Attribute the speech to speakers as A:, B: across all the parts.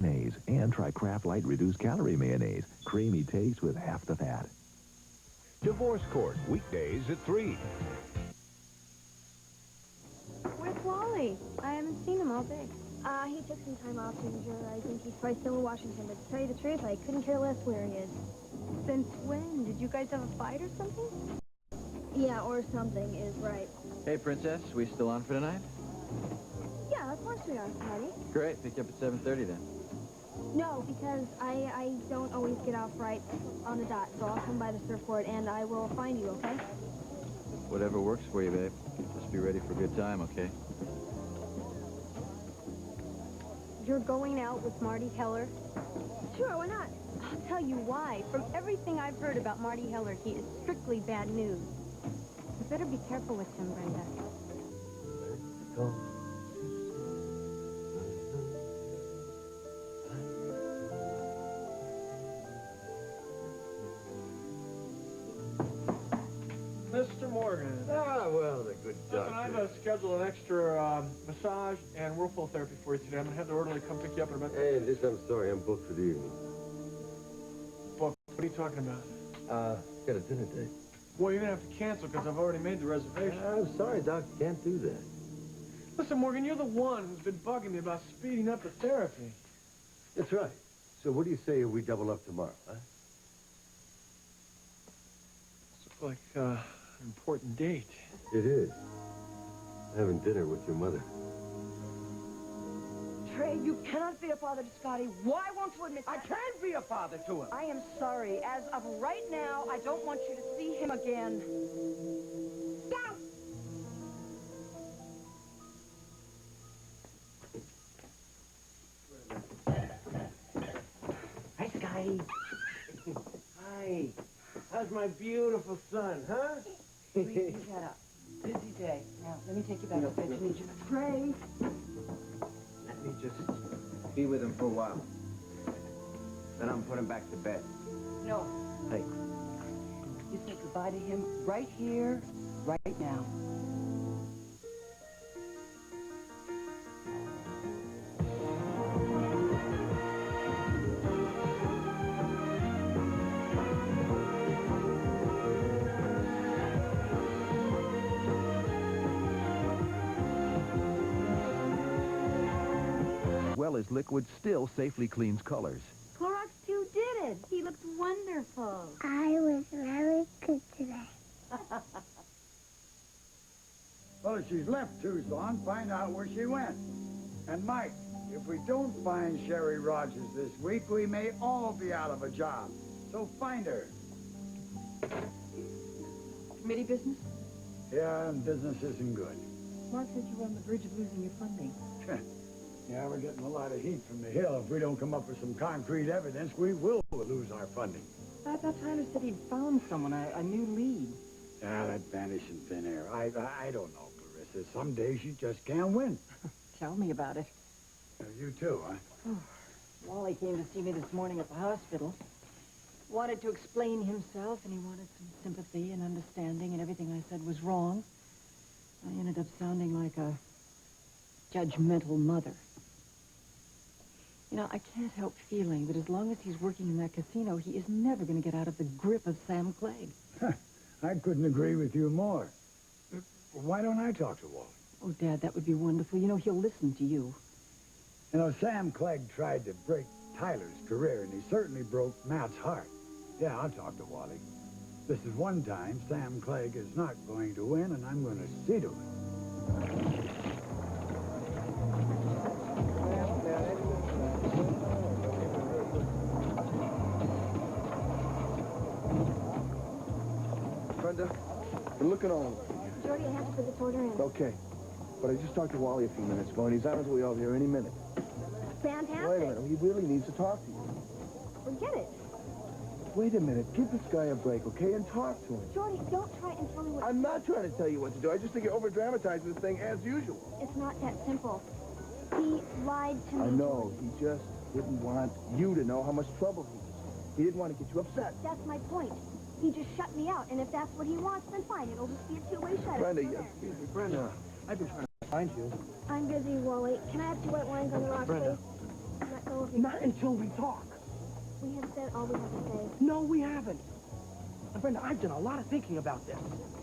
A: mayonnaise. And try Kraft Light Reduced Calorie Mayonnaise. Creamy taste with half the fat.
B: Divorce Court, weekdays at 3.
C: Where's Wally? I haven't seen him all day. He took some time off to injure. I think he's probably still in Washington, but to tell you the truth, I couldn't care less where he is.
D: Since when? Did you guys have a fight or something?
C: Yeah, or something is right.
E: Hey, Princess, we still on for tonight?
C: Yeah, of course we are, Marty.
E: Great, pick you up at 7:30 then.
C: No, because I don't always get off right on the dot, so I'll come by the surfboard and I will find you, okay?
E: Whatever works for you, babe. Just be ready for a good time, okay?
D: You're going out with Marty Heller?
C: Sure, why not?
D: I'll tell you why. From everything I've heard about Marty Heller, he is strictly bad news. You better be careful with him, Brenda.
F: Mr. Morgan.
G: Ah, well, the good doctor.
F: Listen, I've scheduled an extra massage and whirlpool therapy for you today. I'm going to have the orderly come pick you up in about...
G: Hey, I'm sorry. I'm booked for the evening.
F: Book? What are you talking about?
G: Got a dinner date.
F: Well, you're going to have to cancel because I've already made the reservation.
G: I'm sorry, Doc. Can't do that.
F: Listen, Morgan, you're the one who's been bugging me about speeding up the therapy.
G: That's right. So what do you say we double up tomorrow, huh?
F: It's like an important date.
G: It is. Having dinner with your mother.
H: Trey, you cannot be a father to Scotty. Why won't you admit that?
I: I can be a father to him.
H: I am sorry. As of right now, I don't want you to see him again. Stop!
I: Hi, Scotty. Hi. How's my beautiful son, huh?
H: Please, shut up. Busy day. Now, let me take you back to bed. You need your... Trey!
I: Let me just be with him for a while. Then I'm putting him back to bed.
H: No.
I: Hey.
H: You say goodbye to him right here, right now.
A: Well as liquid still safely cleans colors.
D: Clorox 2 did it. He looked wonderful.
J: I was very good today.
K: Well, if she's left too long, find out where she went. And Mike, if we don't find Sherry Rogers this week, we may all be out of a job. So find her.
H: Committee business?
K: Yeah, business isn't good.
H: Mark said you were on the verge of losing your funding.
K: Yeah, we're getting a lot of heat from the Hill. If we don't come up with some concrete evidence, we will lose our funding.
H: I thought Tyler said he'd found someone, a new lead.
K: Ah, that vanished in thin air. I don't know, Clarissa. Some days you just can't win.
H: Tell me about it.
K: You too, huh?
H: Oh, Wally came to see me this morning at the hospital. Wanted to explain himself, and he wanted some sympathy and understanding, and everything I said was wrong. I ended up sounding like a judgmental mother. You know, I can't help feeling that as long as he's working in that casino, he is never going to get out of the grip of Sam Clegg.
K: I couldn't agree with you more. Why don't I talk to Wally?
H: Oh, Dad, that would be wonderful. You know, he'll listen to you.
K: You know, Sam Clegg tried to break Tyler's career, and he certainly broke Matt's heart. Yeah, I'll talk to Wally. This is one time Sam Clegg is not going to win, and I'm going to see to it.
L: Brenda, been looking on.
C: Jordy, I have to put this order in.
L: Okay. But I just talked to Wally a few minutes ago, and he's on his way over here any minute.
C: Fantastic.
L: Wait a minute. He really needs to talk to you.
C: Forget it.
L: Wait a minute. Give this guy a break, okay? And talk to him.
C: Jordy, don't try and tell me what...
L: I'm not trying to tell you what to do. I just think you're over-dramatizing this thing as usual.
C: It's not that simple. He lied to me.
L: I know. He just didn't want you to know how much trouble he was in. He didn't want to get you upset.
C: That's my point. He just shut me out, and if that's what he wants, then fine. It'll just be a two-way shut.
L: Brenda, Brenda, I've been trying to find you.
C: I'm busy, Wally. Can I have 2 white wines on the rocks,
L: Brenda.
C: please? Let go of
L: Not until we talk.
C: We have said all we have to say.
L: No, we haven't. Brenda, I've done a lot of thinking about this.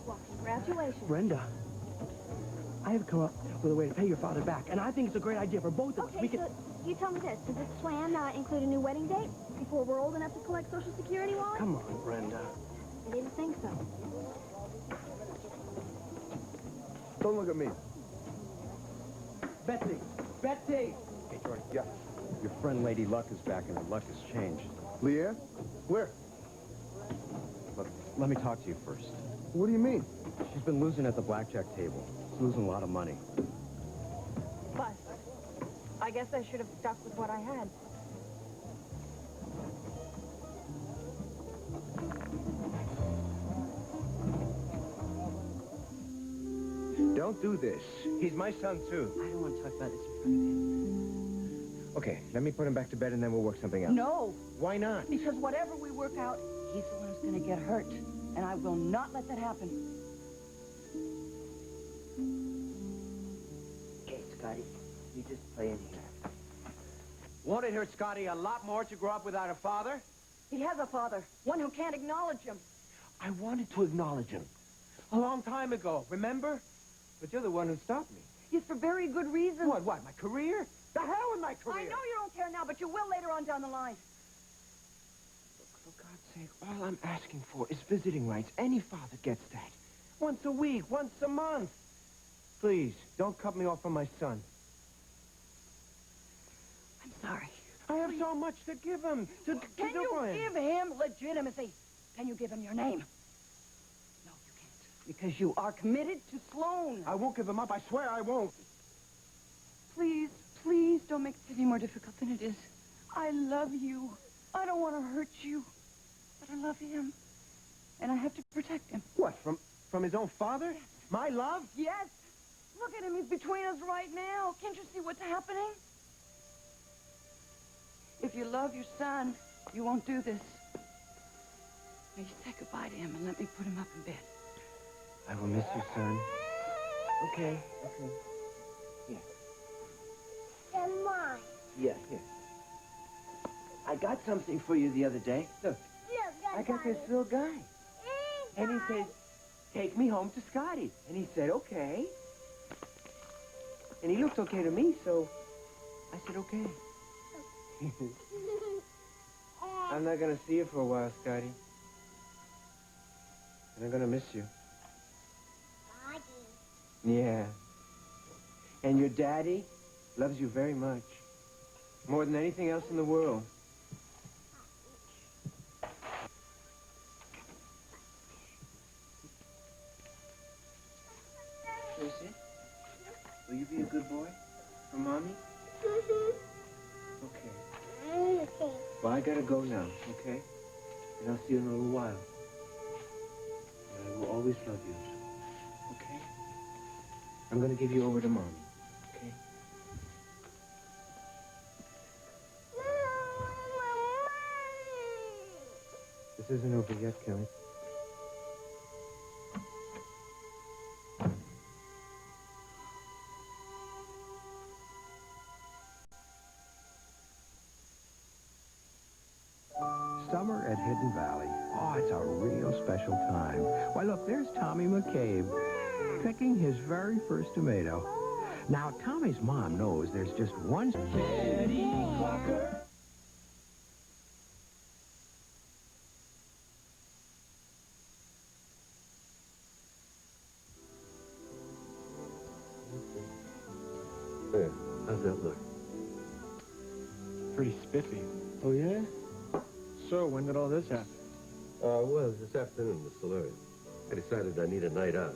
C: Well, congratulations.
L: Brenda, I have come up with a way to pay your father back, and I think it's a great idea for both of us.
C: Okay, so you tell me this. Does this plan include a new wedding date before we're old enough to collect Social Security, Wally?
L: Come on, Brenda.
C: I didn't think so.
E: Don't look at me.
L: Betsy! Betsy!
E: Hey, Jordan. Yeah. Your friend Lady Luck is back, and her luck has changed.
L: Leah? Where?
E: Look, let me talk to you first.
L: What do you mean?
E: She's been losing at the blackjack table. She's losing a lot of money.
D: But I guess I should have stuck with what I had.
I: Don't do this. He's my son, too.
H: I don't want to talk about this in front of him.
I: Okay, let me put him back to bed, and then we'll work something out.
H: No,
I: Why not?
H: because whatever we work out, he's the one who's going to get hurt. And I will not let that happen.
I: Okay, Scotty, you just play in here. Won't it hurt Scotty a lot more to grow up without a father?
H: He has a father, one who can't acknowledge him.
I: I wanted to acknowledge him. A long time ago, remember? But you're the one who stopped me.
H: It's for very good reasons.
I: What, my career? The hell with my career!
H: I know you don't care now, but you will later on down the line.
I: Look, for God's sake, all I'm asking for is visiting rights. Any father gets that. Once a week, once a month. Please, don't cut me off from my son.
H: I'm sorry.
I: I have so much to give him. To
H: Can
I: do
H: you
I: for him.
H: give him legitimacy? Can you give him your name? No, you can't. Because you are committed to Sloan.
I: I won't give him up. I swear I won't.
H: Please, please don't make it any more difficult than it is. I love you. I don't want to hurt you. But I love him. And I have to protect him.
I: What, from his own father? My love?
H: Yes. Look at him. He's between us right now. Can't you see what's happening? If you love your son, you won't do this. Now, you say goodbye to him and let me put him up in bed.
I: I will miss you, son. Okay. Here.
J: And mine.
I: Yeah, here. I got something for you the other day. Look, I got this little guy. And he says, take me home to Scotty. And he said, okay. And he looked okay to me, so I said, okay. I'm not going to see you for a while, Scotty. And I'm going to miss you.
J: Daddy.
I: Yeah. And your daddy loves you very much. More than anything else in the world. Lucy, will you be a good boy for Mommy? Okay. Well, I gotta go now, okay? And I'll see you in a little while. And I will always love you. Okay? I'm gonna give you over to Mommy, okay? This isn't over yet, Kelly.
A: Summer at Hidden Valley. Oh, it's a real special time. Why, look, there's Tommy McCabe picking his very first tomato. Now, Tommy's mom knows there's just one... Betty Crocker.
G: There. How's that look?
F: Pretty spiffy.
G: Oh, yeah?
F: So, when did all this happen?
G: Well, this afternoon in the saloon. I decided I need a night out.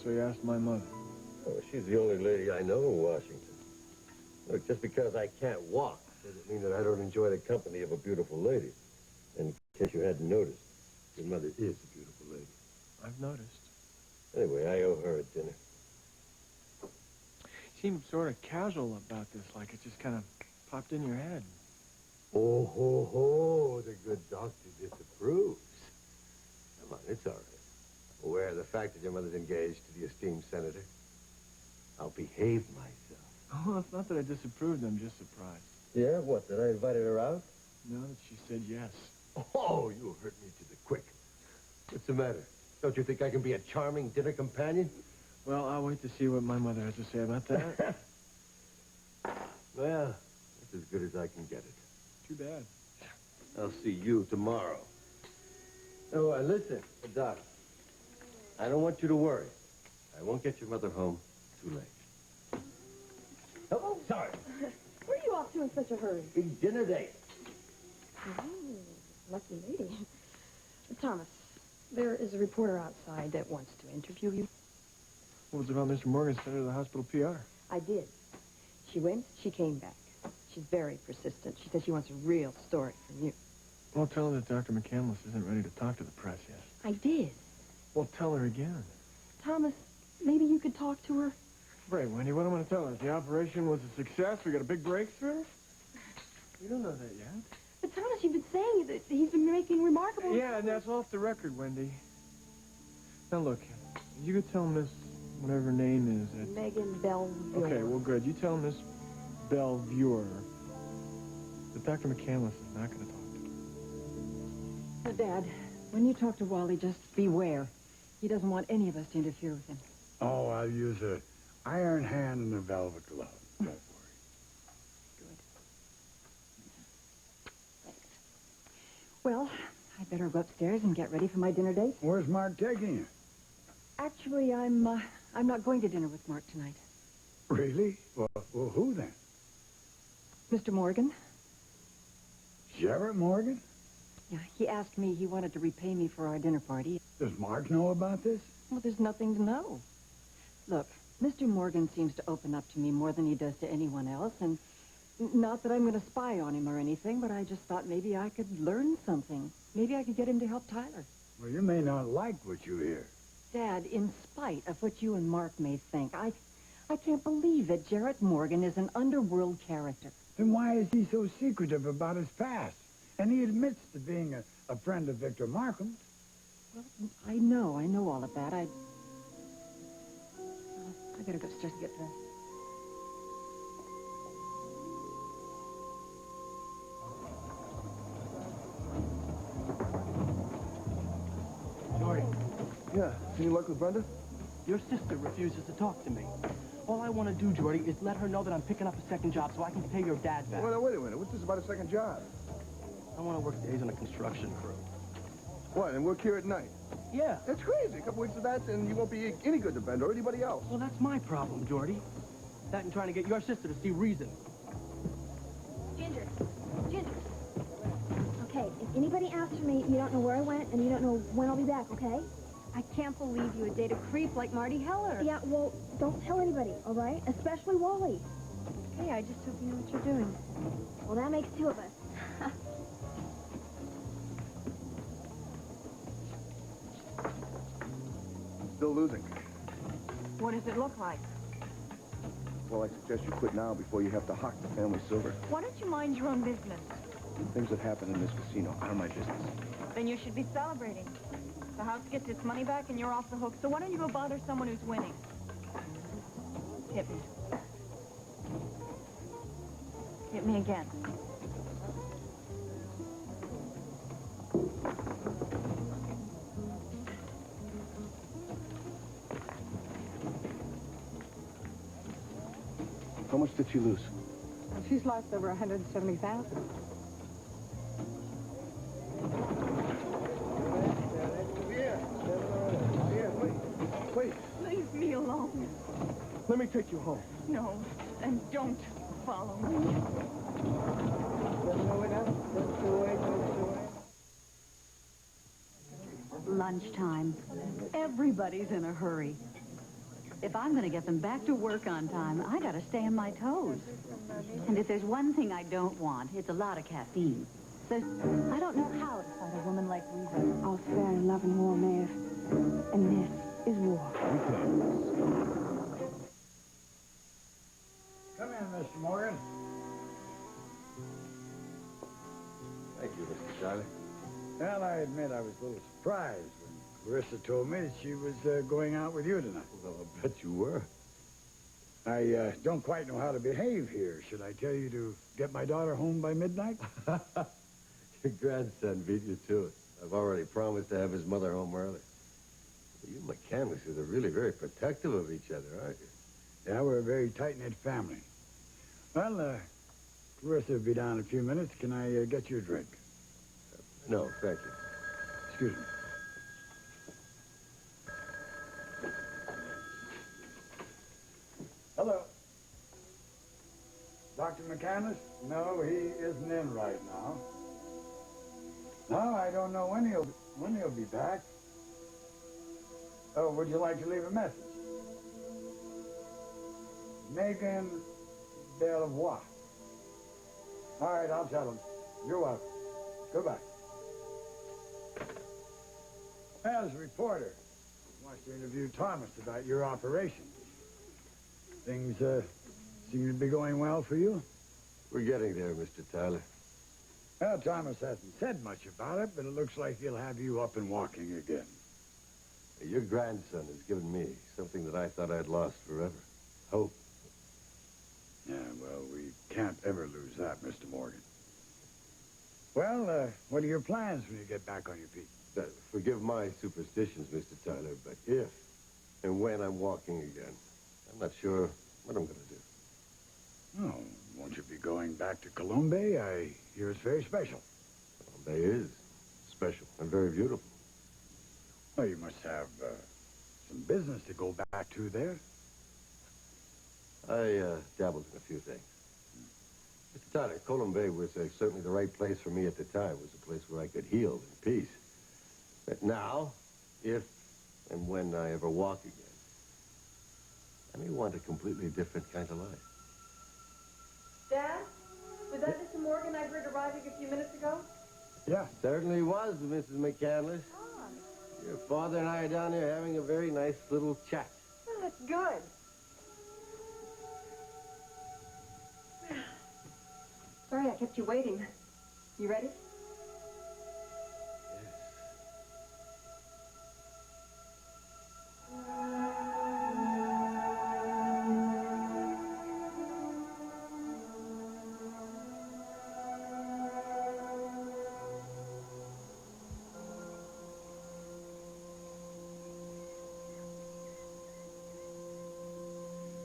F: So you asked my mother.
G: Oh, she's the only lady I know in Washington. Look, just because I can't walk doesn't mean that I don't enjoy the company of a beautiful lady. And in case you hadn't noticed, your mother is a beautiful lady.
F: I've noticed.
G: Anyway, I owe her a dinner.
F: You seemed sort of casual about this, like it just kind of popped in your head.
G: Oh, ho, ho, the good doctor disapproves. Come on, it's all right. Aware of the fact that your mother's engaged to the esteemed senator. I'll behave myself.
F: Oh, it's not that I disapproved, I'm just surprised.
G: Yeah, what, that I invited her out?
F: No, she said yes.
G: Oh, you hurt me to the quick. What's the matter? Don't you think I can be a charming dinner companion?
F: Well, I'll wait to see what my mother has to say about that.
G: Well, that's as good as I can get it.
F: Too bad.
G: I'll see you tomorrow. Oh, listen, Doc. I don't want you to worry. I won't get your mother home too late. Oh, sorry.
C: Where are you off to in such a hurry?
G: Big dinner date.
C: Oh, lucky lady. Thomas, there is a reporter outside that wants to interview you.
F: What was it about Mr. Morgan sent her to the hospital PR?
C: I did. She went, she came back. She's very persistent. She says she wants a real story from you.
F: Well, tell her that Dr. McCandless isn't ready to talk to the press yet.
C: I did.
F: Well, tell her again.
C: Thomas, maybe you could talk to her?
F: Right, Wendy, what I'm going to tell her? The operation was a success? We got a big breakthrough? We don't know that yet.
C: But Thomas, you've been saying that he's been making remarkable...
F: Yeah, and that's off the record, Wendy. Now, look, you could tell Miss... whatever her name is...
C: Megan Belvure.
F: Okay, well, good. You tell Miss Belvure that Dr. McCandless is not going to talk to her.
H: Dad, when you talk to Wally, just beware. He doesn't want any of us to interfere with him.
K: Oh, I'll use a iron hand and a velvet glove. Don't worry.
H: Good. Thanks. Well, I better go upstairs and get ready for my dinner date.
K: Where's Mark taking you?
H: Actually, I'm not going to dinner with Mark tonight.
K: Really? Well, who then?
H: Mr. Morgan?
K: Sheriff Morgan?
H: Yeah, he asked me. He wanted to repay me for our dinner party.
K: Does Mark know about this?
H: Well, there's nothing to know. Look, Mr. Morgan seems to open up to me more than he does to anyone else, and not that I'm going to spy on him or anything, but I just thought maybe I could learn something. Maybe I could get him to help Tyler.
K: Well, you may not like what you hear.
H: Dad, in spite of what you and Mark may think, I can't believe that Jarrett Morgan is an underworld character.
K: Then why is he so secretive about his past? And he admits to being a friend of Victor Markham's.
H: Well, I know all of that. I better go upstairs and get dressed.
L: Jordy,
M: Yeah, any luck with Brenda?
L: your sister refuses to talk to me. All I want to do, Jordy, is let her know that I'm picking up a second job so I can pay your dad back.
M: Wait a minute. What's this about a second job?
L: I want to work days on a construction crew.
M: What, and work here at night?
L: Yeah.
M: That's crazy. A couple weeks of that, and you won't be any good to Brenda or anybody else.
L: Well, that's my problem, Jordy. That and trying to get your sister to see reason.
C: Ginger. Okay, if anybody asks for me, you don't know where I went, and you don't know when I'll be back, okay?
D: I can't believe you would date a creep like Marty Heller.
C: Yeah, well, don't tell anybody, all right? Especially Wally.
D: Okay, I just hope you know what you're doing.
C: Well, that makes two of us.
M: Still losing.
H: What does it look like?
M: Well, I suggest you quit now before you have to hock the family silver.
D: Why don't you mind your own business?
M: Things that happen in this casino are my business.
D: Then you should be celebrating. The house gets its money back and you're off the hook, so why don't you go bother someone who's winning? Hit me. Hit me again.
M: How much did she lose?
H: She's lost over $170,000.
M: Wait.
D: Leave me alone.
M: Let me take you home.
D: No, and don't follow me.
N: Lunchtime. Everybody's in a hurry. If I'm going to get them back to work on time, I got to stay on my toes. And if there's one thing I don't want, it's a lot of caffeine. So I don't know how to fight a woman like Rita.
C: All's fair in love and war, Maeve. And this is war.
K: Come in, Mr. Morgan.
G: Thank you, Mr. Charlie.
K: Well, I admit I was a little surprised when Clarissa told me that she was going out with you tonight.
G: Well, I bet you were.
K: I don't quite know how to behave here. Should I tell you to get my daughter home by midnight?
G: Your grandson beat you to it. I've already promised to have his mother home early. You McCandlesses are really very protective of each other, aren't you?
K: Yeah, we're a very tight-knit family. Well, Clarissa will be down in a few minutes. Can I get you a drink?
G: No, thank you.
K: Excuse me. Hello. Dr. McCandless? No, he isn't in right now. No, I don't know when he'll be back. Oh, would you like to leave a message? Megan Belvoir. All right, I'll tell him. You're welcome. Goodbye. As a reporter, I want to interview Thomas about your operation. Things seem to be going well for you?
G: We're getting there, Mr. Tyler.
K: Well, Thomas hasn't said much about it, but it looks like he'll have you up and walking again.
G: Your grandson has given me something that I thought I'd lost forever. Hope.
K: Yeah, well, we can't ever lose that, Mr. Morgan. Well, what are your plans when you get back on your feet?
G: Forgive my superstitions, Mr. Tyler, but if and when I'm walking again, I'm not sure what I'm going to do.
K: Oh, won't you be going back to Colombe? I hear it's very special.
G: Colombe is special and very beautiful.
K: Well, you must have some business to go back to there.
G: I dabbled in a few things. Mr. Tyler, Colombe was certainly the right place for me at the time. It was a place where I could heal in peace. But now, if and when I ever walk again, I may want a completely different kind of life.
H: Dad? Was that Mr. Morgan I heard arriving a few minutes ago?
K: Yeah.
G: Certainly was, Mrs. McCandless.
H: Oh.
G: Your father and I are down here having a very nice little chat.
H: Oh, that's good. Sorry I kept you waiting. You ready?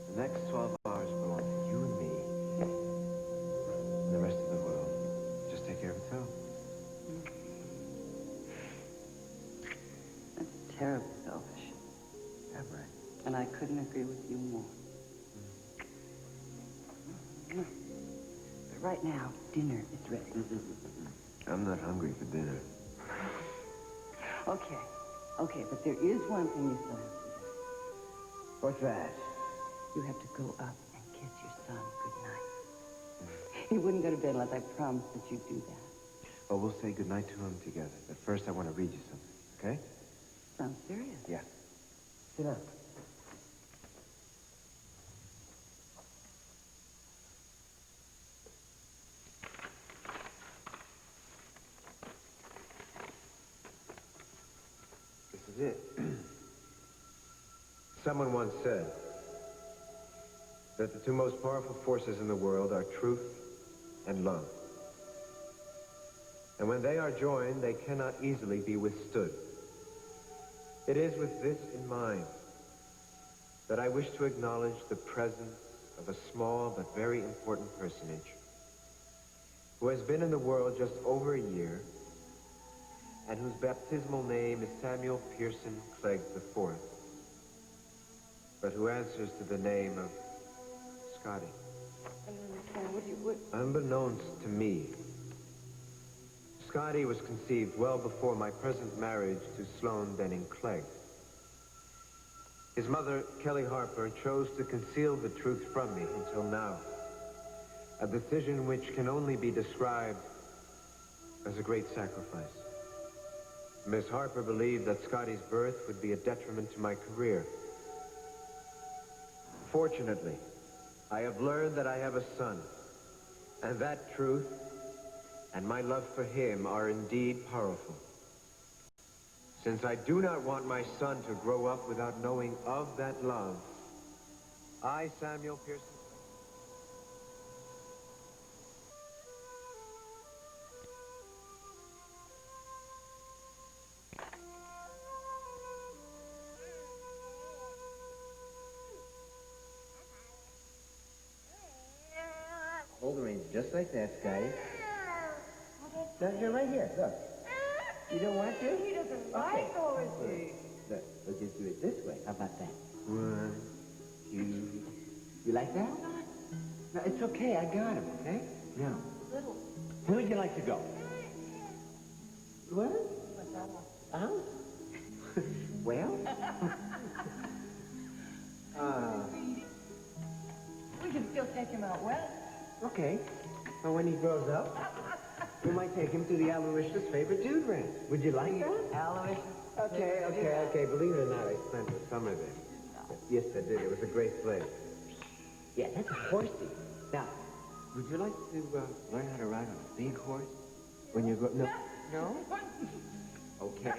I: The next 12 hours belong to you and me. And the rest of the world just take care of itself.
N: That's terribly selfish.
I: Yeah, right.
N: And I couldn't agree with you more. But right now, dinner is ready.
I: I'm not hungry for dinner.
N: Okay, but there is one thing you still have to do.
I: What's that?
N: You have to go up and kiss your son goodnight. He wouldn't go to bed unless I promised that you'd do that.
I: Well, we'll say goodnight to him together. But first, I want to read you something, okay?
N: Sounds serious.
I: Yeah. Sit down. This is it. Someone once said that the two most powerful forces in the world are truth and love. And when they are joined, they cannot easily be withstood. It is with this in mind that I wish to acknowledge the presence of a small but very important personage who has been in the world just over a year and whose baptismal name is Samuel Pearson Clegg IV, but who answers to the name of Scotty.
H: I don't understand. What?
I: Unbeknownst to me, Scotty was conceived well before my present marriage to Sloane Denning Clegg. His mother, Kelly Harper, chose to conceal the truth from me until now. A decision which can only be described as a great sacrifice. Miss Harper believed that Scotty's birth would be a detriment to my career. Fortunately, I have learned that I have a son, and that truth and my love for him are indeed powerful. Since I do not want my son to grow up without knowing of that love, I, Samuel Pearson... like that, Scotty. No, you're right here. Look. You don't want to?
H: He doesn't like horses.
I: Look, we'll just do it this way. How about that? 1, 2. You like that? No, it's okay. I got him, okay? Now, where would you like to go? What? Oh? Well?
H: We can still take him out west.
I: Okay. Well, when he grows up, we might take him to the Aloysius' favorite dude ranch. Would you like that?
H: Aloysius.
I: Okay. Believe it or not, I spent the summer there. Yes, I did. It was a great place. Yeah, that's a horsey. Now, would you like to learn how to ride on a big horse when you go? No. No? Okay.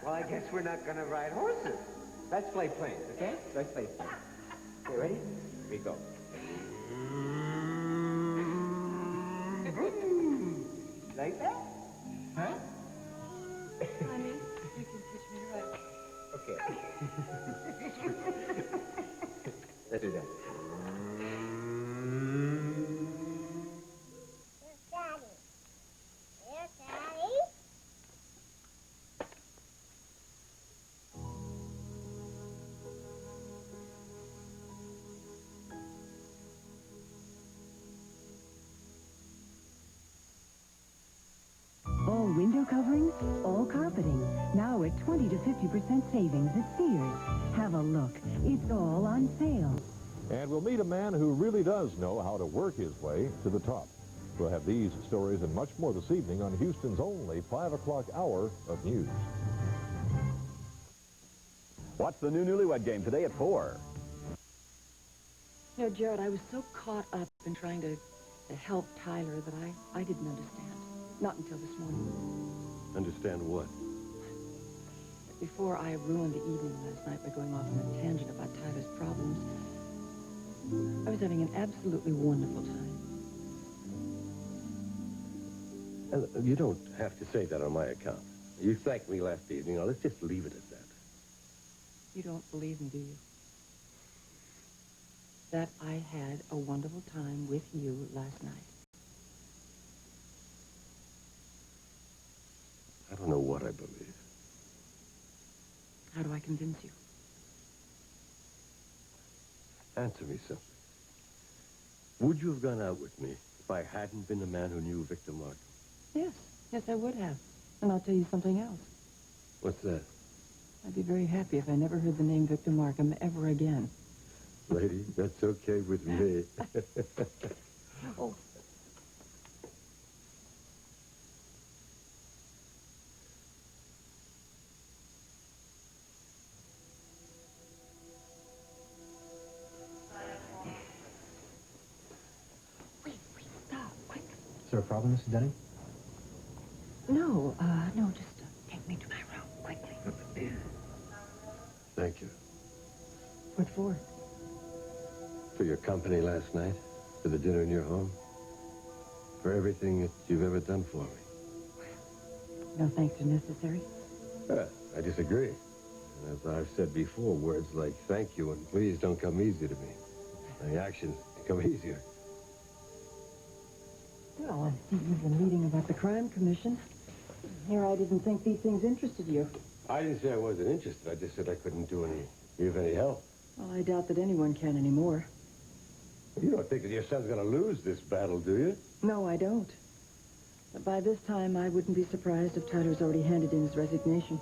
I: Well, I guess we're not going to ride horses. Let's play planes, okay? Let's play planes. Okay, ready? Here we go. Like that? Huh?
H: Honey, you can teach me to ride.
I: Okay. Let's do that.
O: All window coverings, all carpeting. Now at 20 to 50% savings at Sears. Have a look. It's all on sale.
B: And we'll meet a man who really does know how to work his way to the top. We'll have these stories and much more this evening on Houston's only 5 o'clock hour of news.
P: Watch the new Newlywed Game today at 4.
H: You know, Jared, I was so caught up in trying to help Tyler that I didn't understand. Not until this morning.
G: Understand what?
H: Before I ruined the evening last night by going off on a tangent about Tyler's problems, I was having an absolutely wonderful time.
G: You don't have to say that on my account. You thanked me last evening. Now, let's just leave it at that.
H: You don't believe me, do you? That I had a wonderful time with you last night.
G: I don't know what I believe.
H: How do I convince you?
G: Answer me simply. Would you have gone out with me if I hadn't been the man who knew Victor Markham?
H: Yes, I would have. And I'll tell you something else.
G: What's that?
H: I'd be very happy if I never heard the name Victor Markham ever again.
G: Lady, that's okay with me.
H: Oh. Wait, stop, quick.
L: Is there a problem, Mrs. Denning?
H: No, just take me to my room, quickly.
G: Thank you.
H: What for?
G: For your company last night, for the dinner in your home, for everything that you've ever done for me.
H: No thanks are necessary.
G: I disagree. And as I've said before, words like thank you and please don't come easy to me. And the actions come easier.
H: Well, I see you've been reading about the crime commission. Here I didn't think these things interested you.
G: I didn't say I wasn't interested. I just said I couldn't give any help.
H: Well, I doubt that anyone can anymore.
G: You don't think that your son's going to lose this battle, do you?
H: No, I don't. But by this time, I wouldn't be surprised if Tyler's already handed in his resignation.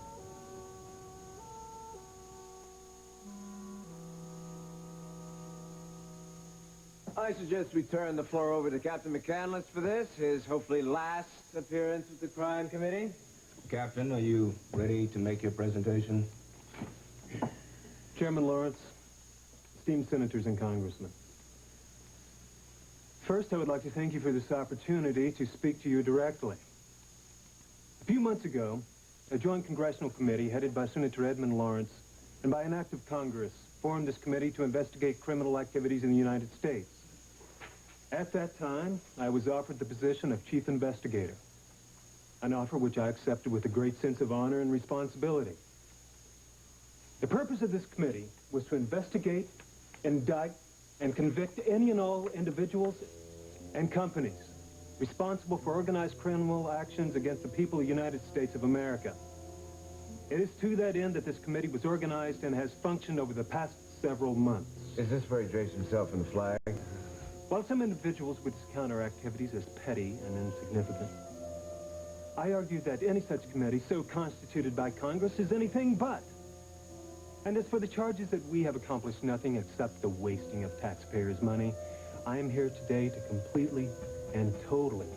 I: I suggest we turn the floor over to Captain McCandless for this, his hopefully last appearance with the crime committee.
Q: Captain, are you ready to make your presentation?
F: Chairman Lawrence, esteemed senators and congressmen. First, I would like to thank you for this opportunity to speak to you directly. A few months ago, a joint congressional committee headed by Senator Edmund Lawrence and by an act of Congress formed this committee to investigate criminal activities in the United States. At that time, I was offered the position of chief investigator, an offer which I accepted with a great sense of honor and responsibility. The purpose of this committee was to investigate, indict, and convict any and all individuals and companies responsible for organized criminal actions against the people of the United States of America. It is to that end that this committee was organized and has functioned over the past several months.
I: Is this where he drapes himself in the flag?
F: While some individuals would discount our activities as petty and insignificant, I argue that any such committee so constituted by Congress is anything but. And as for the charges that we have accomplished nothing except the wasting of taxpayers' money, I am here today to completely and totally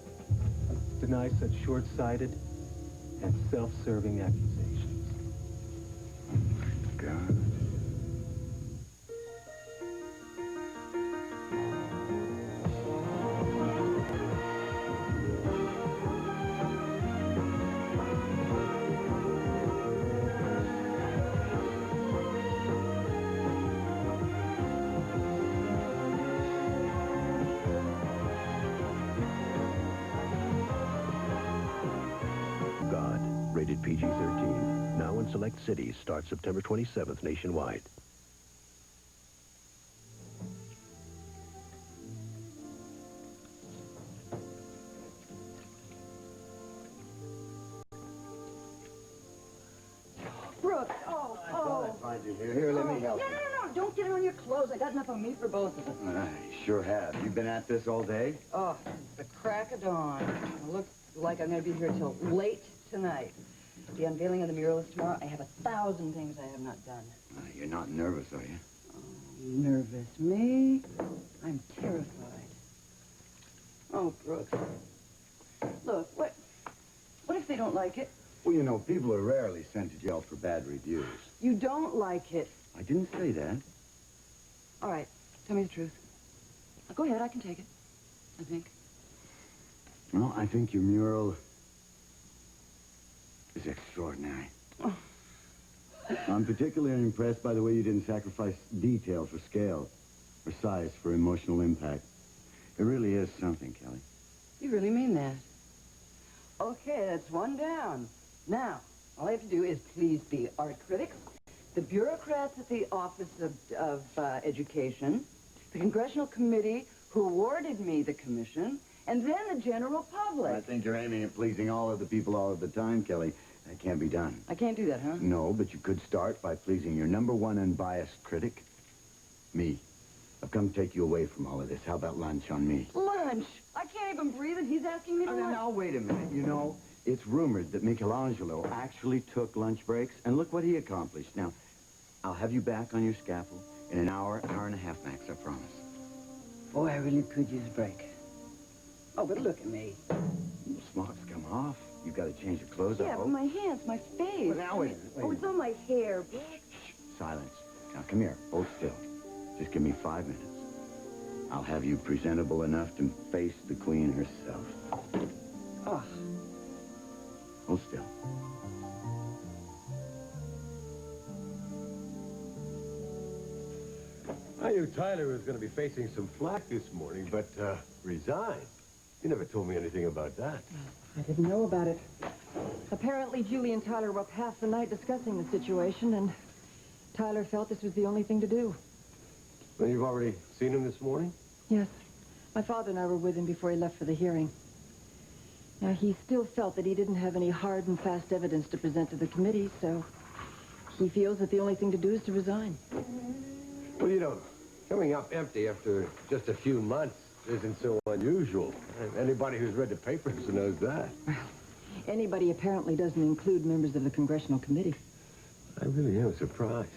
F: deny such short-sighted and self-serving accusations.
K: God.
R: Rated PG-13. Now in select cities. Starts September 27th nationwide.
H: Brooks, oh.
M: Find you here. Here, let me help you.
H: No. Don't get on your clothes. I got enough of me for both of us.
M: I sure have. You've been at this all day?
H: Oh, the crack of dawn. It looks like I'm going to be here till late tonight. The unveiling of the mural is tomorrow. I have 1,000 things I have not done.
M: You're not nervous, are you?
H: Oh, nervous. Me? I'm terrified. Oh, Brooks. Look, what if they don't like it?
M: Well, you know, people are rarely sent to jail for bad reviews.
H: You don't like it.
M: I didn't say that.
H: All right, tell me the truth. Now, go ahead, I can take it, I think.
M: Well, I think your mural is extraordinary.
H: Oh.
M: I'm particularly impressed by the way you didn't sacrifice detail for scale or size for emotional impact. It really is something, Kelly.
H: You really mean that? Okay, that's one down. Now, all I have to do is please the art critics, the bureaucrats at the Office of Education, the Congressional Committee who awarded me the commission, and then the general public.
M: I think you're aiming at pleasing all of the people all of the time, Kelly. That can't be done.
H: I can't do that, huh?
M: No, but you could start by pleasing your #1 unbiased critic, me. I've come to take you away from all of this. How about lunch on me?
H: Lunch? I can't even breathe and he's asking me to lunch.
M: Now, wait a minute. You know, it's rumored that Michelangelo actually took lunch breaks, and look what he accomplished. Now, I'll have you back on your scaffold in an hour and a half max, I promise.
H: Boy, I really could use a break. Oh, but look at me.
M: Smock's come off. You've got to change your clothes, I
H: Yeah,
M: hope.
H: but my hands, my face.
M: Well, now, wait a minute.
H: Oh, it's on my hair.
M: Shh, silence. Now, come here. Hold still. Just give me 5 minutes. I'll have you presentable enough to face the Queen herself.
H: Oh.
M: Hold still.
G: I knew Tyler was going to be facing some flack this morning, but resigned. You never told me anything about that.
H: I didn't know about it. Apparently, Julie and Tyler were up half the night discussing the situation, and Tyler felt this was the only thing to do.
G: Well, you've already seen him this morning?
H: Yes. My father and I were with him before he left for the hearing. Now, he still felt that he didn't have any hard and fast evidence to present to the committee, so he feels that the only thing to do is to resign.
G: Well, you know, coming up empty after just a few months isn't so unusual. And anybody who's read the papers knows that.
H: Well, anybody apparently doesn't include members of the Congressional Committee.
G: I really am surprised.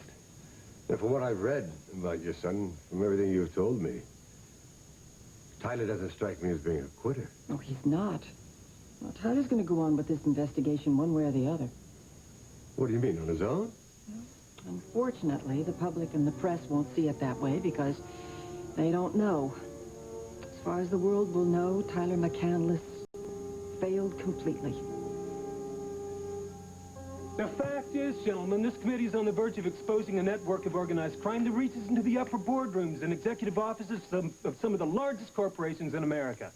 G: Now, from what I've read about your son, from everything you've told me, Tyler doesn't strike me as being a quitter.
H: Oh, he's not. Well, Tyler's going to go on with this investigation one way or the other.
G: What do you mean, on his own?
H: Unfortunately, the public and the press won't see it that way because they don't know. As far as the world will know, Tyler McCandless failed completely.
F: The fact is, gentlemen, this committee is on the verge of exposing a network of organized crime that reaches into the upper boardrooms and executive offices of some of the largest corporations in America,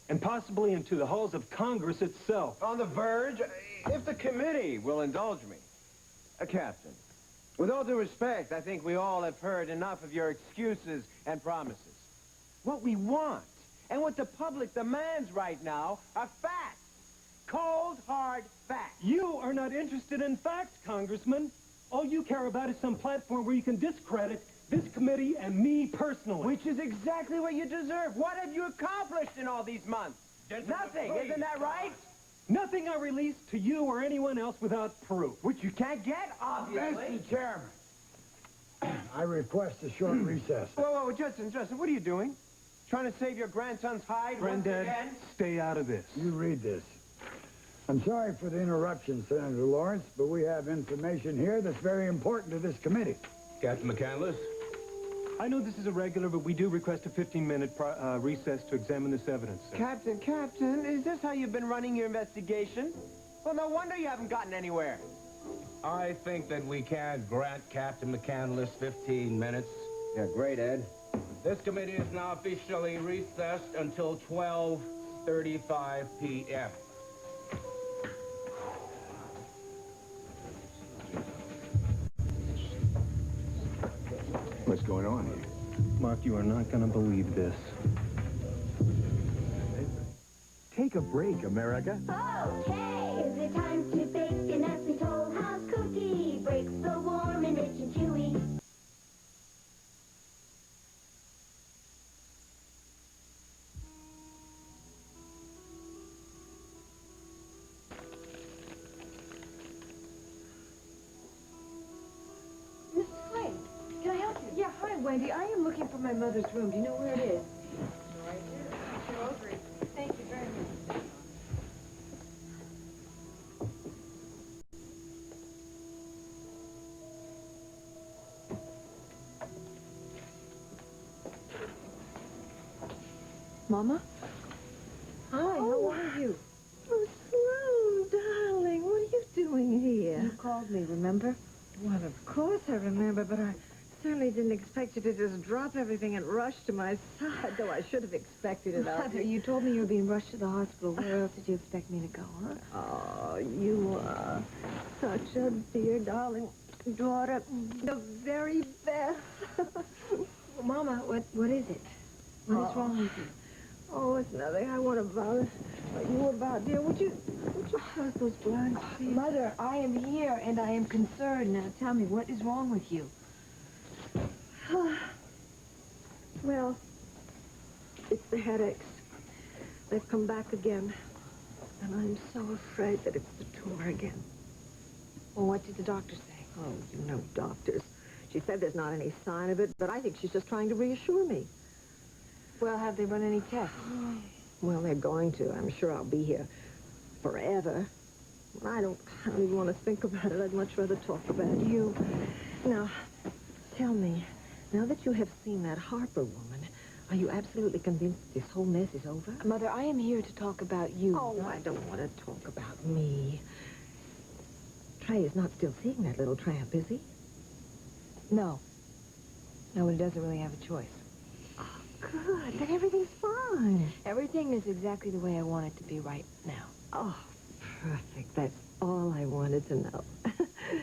F: and possibly into the halls of Congress itself.
I: On the verge? If the committee will indulge me. Captain, with all due respect, I think we all have heard enough of your excuses and promises. What we want, And what the public demands right now are facts. Cold, hard facts.
F: You are not interested in facts, Congressman. All you care about is some platform where you can discredit this committee and me personally.
I: Which is exactly what you deserve. What have you accomplished in all these months? Nothing, isn't that right?
F: Nothing I release to you or anyone else without proof.
I: Which you can't get, obviously.
K: Mr. Chairman, I request a short recess.
I: Whoa, Justin, what are you doing? Trying to save your grandson's hide once
F: Granddad,
I: again?
F: stay out of this.
K: You read this. I'm sorry for the interruption, Senator Lawrence, but we have information here that's very important to this committee.
Q: Captain McCandless?
F: I know this is irregular, but we do request a 15-minute recess to examine this evidence, sir.
I: Captain, is this how you've been running your investigation? Well, no wonder you haven't gotten anywhere.
Q: I think that we can grant Captain McCandless 15 minutes.
I: Yeah, great, Ed.
Q: This committee is now officially recessed until 12:35 p.m.
M: What's going on here?
F: Mark, you are not going to believe this.
A: Take a break, America.
J: Okay, is it time to bake a nasty Toll House cookie? Break so warm and rich and chewy.
H: Mrs. Slade, can I help you? Yeah, hi, Wendy. I am looking for my mother's room. Do you know where it is?
D: Right here. Your ovary. Thank you very much.
H: Mama? Hi, how are you?
S: Oh, Sloan, darling, what are you doing here?
H: You called me, remember?
S: Well, of course I remember, but I certainly didn't expect you to just drop everything and rush to my side, though I should have expected it.
H: Mother, you told me you were being rushed to the hospital. Where else did you expect me to go, huh?
S: Oh, you are such a dear, darling daughter. The very best.
H: Mama, what is it? What is wrong with you?
S: Oh, it's nothing. I want to bother you about, dear. Would you close those blinds, please?
H: Mother, I am here and I am concerned. Now tell me, what is wrong with you?
S: Well, it's the headaches. They've come back again. And I'm so afraid that it's the tumor again.
H: Well, what did the doctor say?
S: Oh, you know doctors. She said there's not any sign of it, but I think she's just trying to reassure me.
H: Well, have they run any tests?
S: Well, they're going to. I'm sure I'll be here forever. I don't even want to think about it. I'd much rather talk about you. Now, tell me, now that you have seen that Harper woman, are you absolutely convinced this whole mess is over?
H: Mother, I am here to talk about you.
S: Oh, I don't want to talk about me. Trey is not still seeing that little tramp, is he?
H: No. No, he doesn't really have a choice.
S: Good. Then everything's fine.
H: Everything is exactly the way I want it to be right now.
S: Oh, perfect. That's all I wanted to know.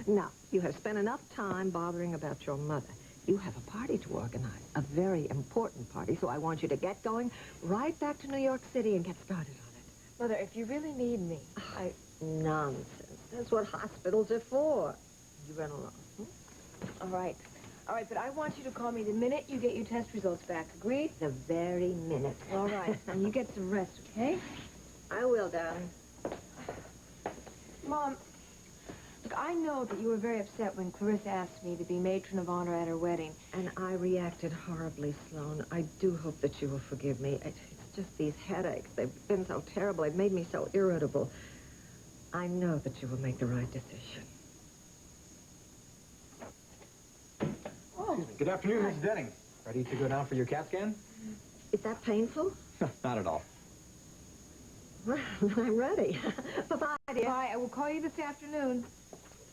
S: Now, you have spent enough time bothering about your mother. You have a party to organize, a very important party, so I want you to get going right back to New York City and get started on it.
H: Mother, if you really need me,
S: Nonsense. That's what hospitals are for. You run along.
H: All right. All right, but I want you to call me the minute you get your test results back. Agreed?
S: The very minute.
H: All right. And you get some rest, okay?
S: I will, darling.
H: Mom, look, I know that you were very upset when Clarissa asked me to be matron of honor at her wedding.
S: And I reacted horribly, Sloan. I do hope that you will forgive me. It's just these headaches. They've been so terrible. They've made me so irritable. I know that you will make the right decision.
T: Good afternoon, Miss Denning. Ready to go down for your CAT scan?
S: Is that painful?
T: Not at all.
S: Well, I'm ready. Bye-bye, dear.
H: Bye. I will call you this afternoon.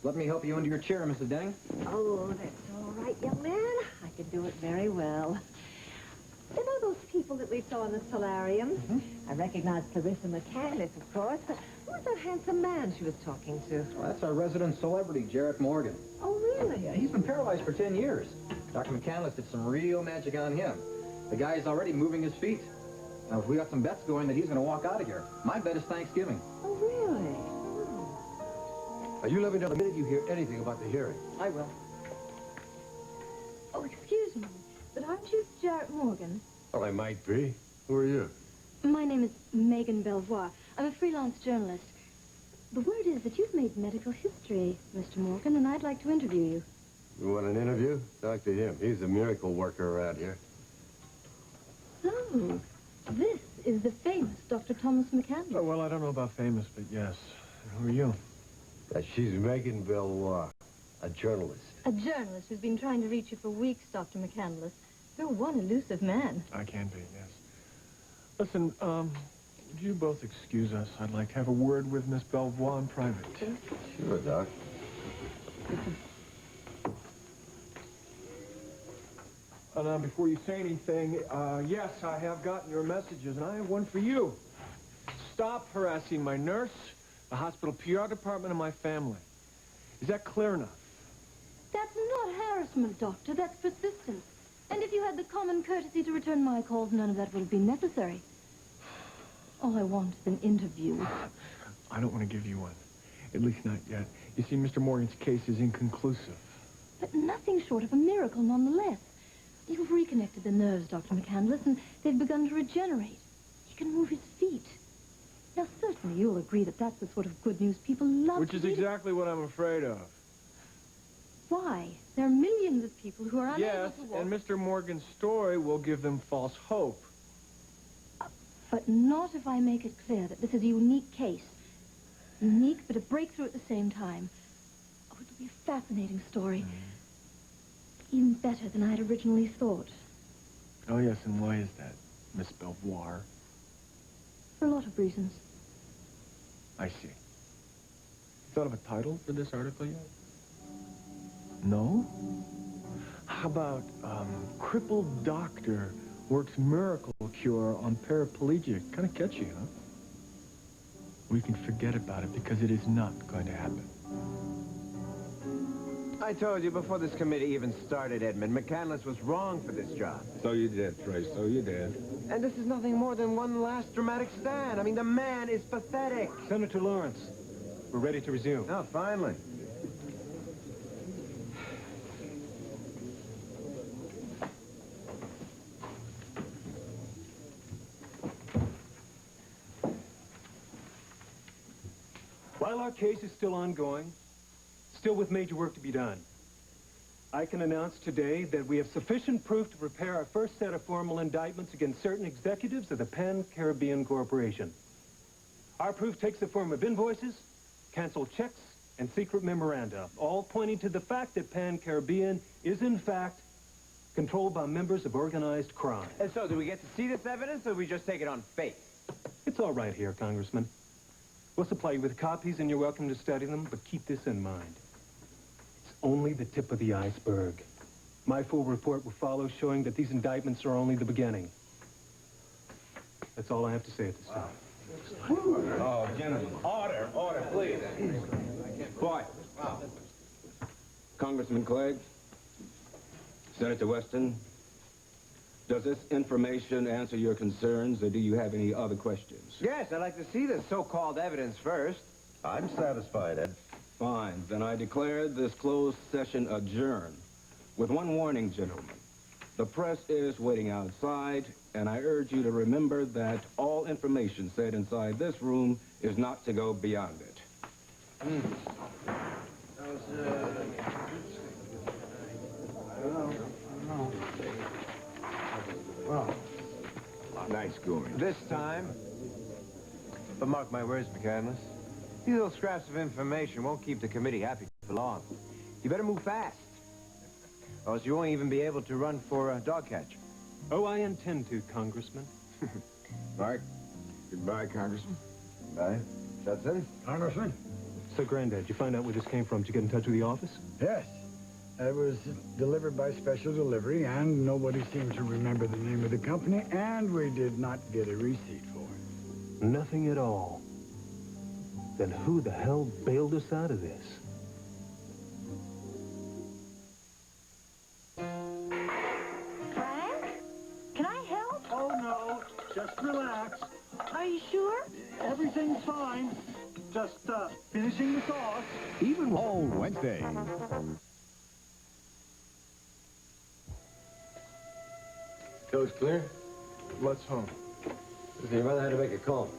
T: Let me help you into your chair, Mrs. Denning.
S: Oh, that's all right, young man. I can do it very well. You know those people that we saw in the solarium?
T: Mm-hmm.
S: I recognized Clarissa McCandless, of course, but who was that handsome man she was talking to?
T: Well, that's our resident celebrity, Jarrett Morgan.
S: Oh, really?
T: Yeah, he's been paralyzed for 10 years. Dr. McCandless did some real magic on him. The guy is already moving his feet. Now, if we got some bets going that he's going to walk out of here, my bet is Thanksgiving.
H: Oh, really?
G: Now, you let me know the minute you hear anything about the hearing.
H: I will.
C: Oh, excuse me, but aren't you Jarrett Morgan?
G: Well, I might be. Who are you?
C: My name is Megan Belvoir. I'm a freelance journalist. The word is that you've made medical history, Mr. Morgan, and I'd like to interview you.
G: You want an interview? Talk to him. He's a miracle worker around here.
C: Oh, this is the famous Dr. Thomas McCandless.
F: Oh, well, I don't know about famous, but yes. Who are you?
G: She's Megan Belvoir, a journalist.
C: A journalist who's been trying to reach you for weeks, Dr. McCandless. You're one elusive man.
F: I can be, yes. Listen, would you both excuse us? I'd like to have a word with Miss Belvoir in private.
G: Sure, Doc.
F: Now, before you say anything, yes, I have gotten your messages, and I have one for you. Stop harassing my nurse, the hospital PR department, and my family. Is that clear enough?
C: That's not harassment, Doctor. That's persistence. And if you had the common courtesy to return my calls, none of that would have been necessary. All I want is an interview.
F: I don't want to give you one. At least not yet. You see, Mr. Morgan's case is inconclusive.
C: But nothing short of a miracle nonetheless. You've reconnected the nerves, Dr. McCandless, and they've begun to regenerate. He can move his feet. Now, certainly you'll agree that that's the sort of good news people love.
F: Which is exactly what I'm afraid of.
C: Why? There are millions of people who are unable
F: Yes,
C: to walk.
F: and Mr. Morgan's story will give them false hope.
C: But not if I make it clear that this is a unique case. Unique, but a breakthrough at the same time. Oh, it'll be a fascinating story. Even better than I had originally thought.
F: Oh, yes, and why is that, Miss Belvoir?
C: For a lot of reasons.
F: I see. Thought of a title for this article yet? No? How about, crippled doctor works miracle cure on paraplegic? Kind of catchy, huh? We can forget about it because it is not going to happen.
I: I told you before this committee even started, Edmund, McCandless was wrong for this job.
U: So you did, Trace, so you did.
I: And this is nothing more than one last dramatic stand. I mean, the man is pathetic.
F: Senator Lawrence, we're ready to resume.
I: Oh, finally.
F: While our case is still ongoing, still with major work to be done, I can announce today that we have sufficient proof to prepare our first set of formal indictments against certain executives of the Pan-Caribbean Corporation. Our proof takes the form of invoices, canceled checks, and secret memoranda, all pointing to the fact that Pan-Caribbean is, in fact, controlled by members of organized crime.
I: And so, do we get to see this evidence, or do we just take it on faith?
F: It's all right here, Congressman. We'll supply you with copies, and you're welcome to study them, but keep this in mind. It's only the tip of the iceberg. My full report will follow, showing that these indictments are only the beginning. That's all I have to say at this time.
Q: Oh, gentlemen, order, please. Quiet. Congressman Clegg, Senator Weston, does this information answer your concerns, or do you have any other questions?
I: Yes, I'd like to see this so-called evidence first.
G: I'm satisfied, Ed.
Q: Fine. Then I declare this closed session adjourned. With one warning, gentlemen. The press is waiting outside, and I urge you to remember that all information said inside this room is not to go beyond it.
I: Nice going. This time. But mark my words, McCandless. These little scraps of information won't keep the committee happy for long. You better move fast. Or else you won't even be able to run for a dog catcher.
F: Oh, I intend to, Congressman.
I: Mark, goodbye, Congressman. Bye. Judson?
K: Congressman?
F: So, Granddad, did you find out where this came from? Did you get in touch with the office?
K: Yes. It was delivered by special delivery, and nobody seemed to remember the name of the company, and we did not get a receipt for it.
F: Nothing at all. Then who the hell bailed us out of this?
H: Frank? Can I help?
K: Oh, no. Just relax.
E: Everything's fine. Just finishing the sauce.
P: Even all Wednesday.
G: Coast clear?
F: Let's home.
G: Listen, your mother had to make a call.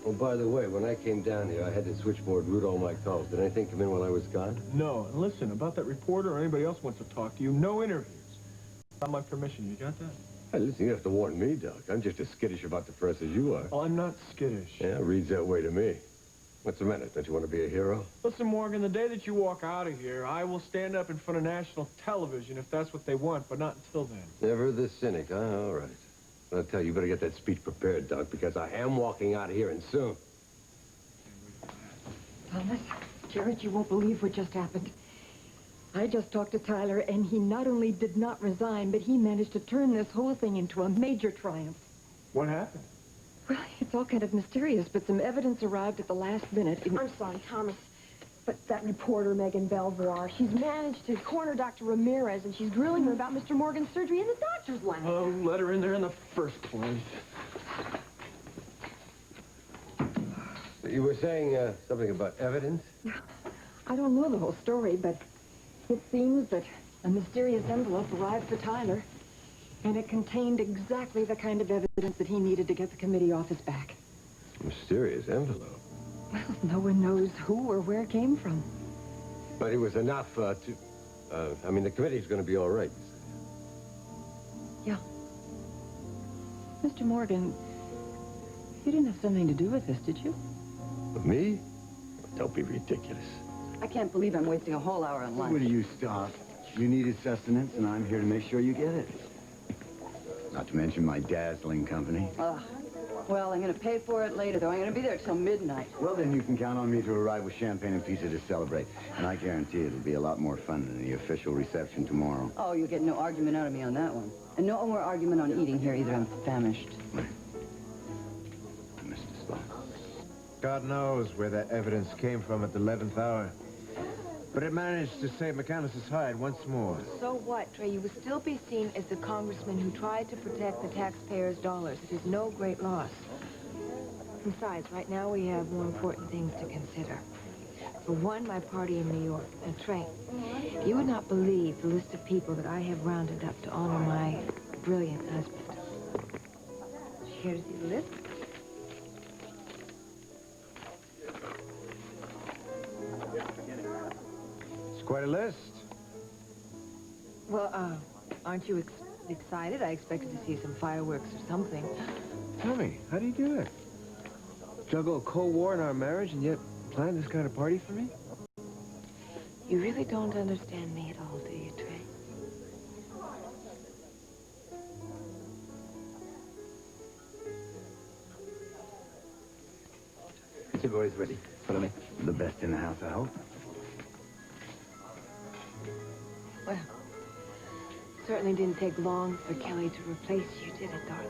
G: Oh, by the way, when I came down here, I had the switchboard route all my calls. Did anything come in while I was gone?
F: No, and listen, about that reporter or anybody else wants to talk to you, no interviews. Without my permission, you got that?
G: Hey, listen, you have to warn me, Doc. I'm just as skittish about the press as you are.
F: Oh, I'm not skittish.
G: Yeah, reads that way to me. What's the matter? Don't you want to be a hero?
F: Listen, Morgan, the day that you walk out of here, I will stand up in front of national television if that's what they want, but not until then.
G: Never the cynic, huh? All right. I'll tell you, you better get that speech prepared, Doc, because I am walking out of here and soon.
H: Thomas, Jared, you won't believe what just happened. I just talked to Tyler, and he not only did not resign, but he managed to turn this whole thing into a major triumph.
F: What happened?
H: Well, it's all kind of mysterious, but some evidence arrived at the last minute.
S: I'm sorry, Thomas, but that reporter, Megan Belvoir, she's managed to corner Dr. Ramirez, and she's grilling her about Mr. Morgan's surgery in the doctor's lounge.
F: Oh, let her in there in the first place.
G: You were saying something about evidence?
H: I don't know the whole story, but it seems that a mysterious envelope arrived for Tyler, and it contained exactly the kind of evidence that he needed to get the committee off his back.
G: Mysterious envelope?
H: Well, no one knows who or where it came from.
G: But it was enough I mean, the committee's going to be all right.
H: Yeah. Mr. Morgan, you didn't have something to do with this, did you?
G: Me? Don't be ridiculous.
N: I can't believe I'm wasting a whole hour on lunch.
M: Will you stop? You needed sustenance, and I'm here to make sure you get it. Not to mention my dazzling company.
N: Well, I'm going to pay for it later, though. I'm going to be there till midnight.
M: Well, then you can count on me to arrive with champagne and pizza to celebrate. And I guarantee it'll be a lot more fun than the official reception tomorrow.
N: Oh, you'll get no argument out of me on that one. And no more argument on eating here either. I'm famished.
M: Mr. Spock.
I: God knows where that evidence came from at the 11th hour. But it managed to save McCandless's hide once more.
S: So what, Trey? You will still be seen as the congressman who tried to protect the taxpayers' dollars. It is no great loss. Besides, right now we have more important things to consider. For one, my party in New York. And Trey, you would not believe the list of people that I have rounded up to honor my brilliant husband. Here to see the list.
I: Quite a list.
S: Well, aren't you excited? I expected to see some fireworks or something.
I: Tell me, how do you do it? Juggle a Cold War in our marriage and yet plan this kind of party for me?
S: You really don't understand me at all, do you, Trey?
M: The boy's ready. Follow me. The best in the house, I hope.
S: Well, certainly didn't take long for Kelly to replace you, did it, darling?